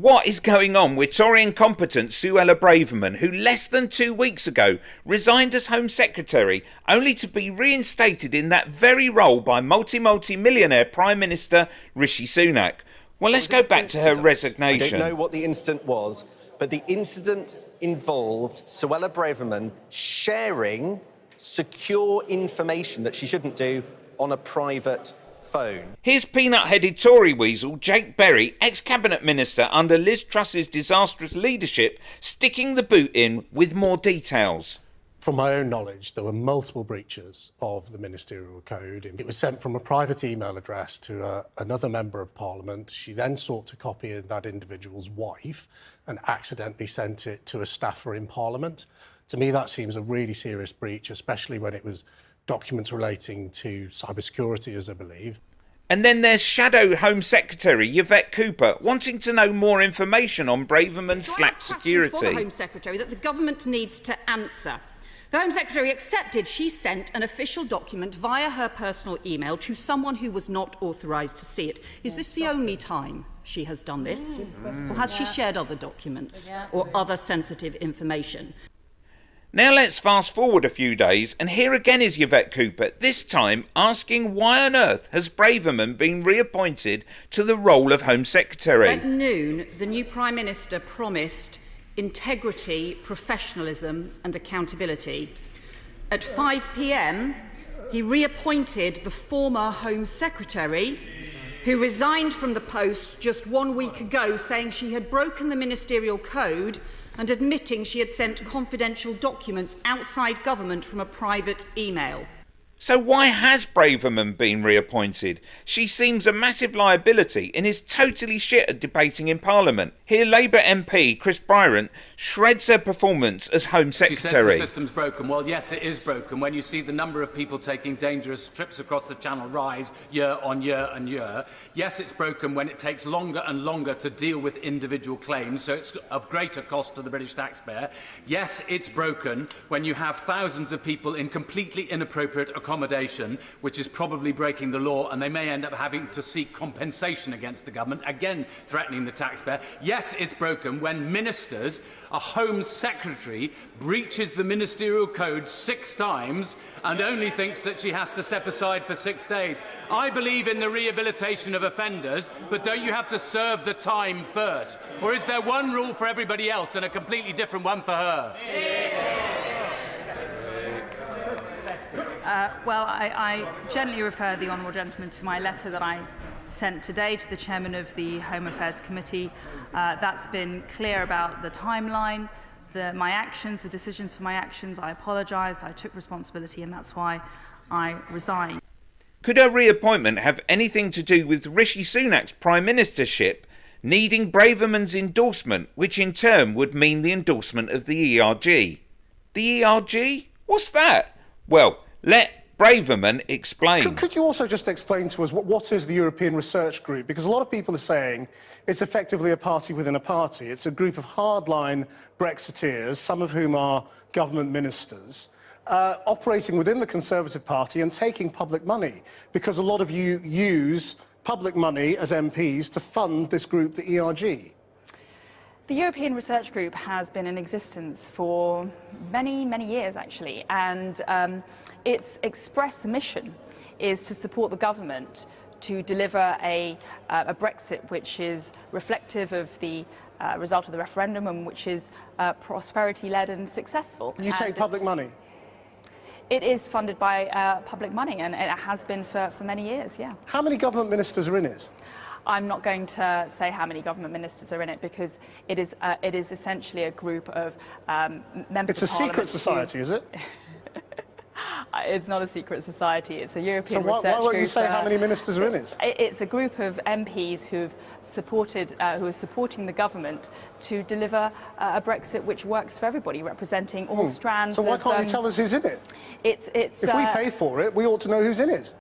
What is going on with Tory incompetent Suella Braverman, who less than 2 weeks ago resigned as Home Secretary, only to be reinstated in that very role by multi-millionaire Prime Minister Rishi Sunak? Well, let's go back to her resignation. I don't know what the incident was, but the incident involved Suella Braverman sharing secure information that she shouldn't do on a private phone. Here's peanut-headed Tory weasel Jake Berry, ex-cabinet minister under Liz Truss's disastrous leadership, sticking the boot in with more details. From my own knowledge, there were multiple breaches of the ministerial code. It was sent from a private email address to another member of parliament. She then sought to copy that individual's wife and accidentally sent it to a staffer in parliament. To me, that seems a really serious breach, especially when it was documents relating to cybersecurity, as I believe. And then there's Shadow Home Secretary Yvette Cooper wanting to know more information on Braverman's slack security. For the Home Secretary that the government needs to answer. The Home Secretary accepted she sent an official document via her personal email to someone who was not authorised to see it. Is this the only time she has done this? Or has she shared other documents or other sensitive information? Now let's fast forward a few days, and here again is Yvette Cooper, this time asking why on earth has Braverman been reappointed to the role of Home Secretary. At noon, the new Prime Minister promised integrity, professionalism and accountability. At 5 p.m, he reappointed the former Home Secretary, who resigned from the post just 1 week ago, saying she had broken the ministerial code and admitting she had sent confidential documents outside government from a private email. So why has Braverman been reappointed? She seems a massive liability and is totally shit at debating in Parliament. Here Labour MP Chris Bryant shreds her performance as Home Secretary. She says the system's broken. Well, yes, it is broken when you see the number of people taking dangerous trips across the Channel rise year on year and year. Yes, it's broken when it takes longer and longer to deal with individual claims, so it's of greater cost to the British taxpayer. Yes, it's broken when you have thousands of people in completely inappropriate accommodation, which is probably breaking the law, and they may end up having to seek compensation against the government, again threatening the taxpayer. Yes, it's broken when ministers, a Home Secretary, breaches the ministerial code 6 times and only thinks that she has to step aside for 6 days. I believe in the rehabilitation of offenders, but don't you have to serve the time first? Or is there one rule for everybody else and a completely different one for her? Well, I gently refer the honourable gentleman to my letter that I sent today to the chairman of the Home Affairs Committee. That's been clear about the timeline, my actions, the decisions for my actions. I apologised, I took responsibility, and that's why I resigned. Could her reappointment have anything to do with Rishi Sunak's Prime Ministership needing Braverman's endorsement, which in turn would mean the endorsement of the ERG? The ERG? What's that? Well, let Braverman explain. Could you also just explain to us what is the European Research Group? Because a lot of people are saying it's effectively a party within a party. It's a group of hardline Brexiteers, some of whom are government ministers, operating within the Conservative Party and taking public money, because a lot of you use public money as MPs to fund this group, the ERG. The European Research Group has been in existence for many, many years, actually, and its express mission is to support the government to deliver a Brexit which is reflective of the result of the referendum and which is prosperity-led and successful. You take public money? It is funded by public money, and it has been for many years, yeah. How many government ministers are in it? I'm not going to say how many government ministers are in it, because it is essentially a group of members of Parliament. It's a secret society, is it? It's not a secret society. It's a European research group. So why won't you say how many ministers are in it? It's a group of MPs who are supporting the government to deliver a Brexit which works for everybody, representing all strands. So why can't you tell us who's in it? It's if we pay for it, we ought to know who's in it.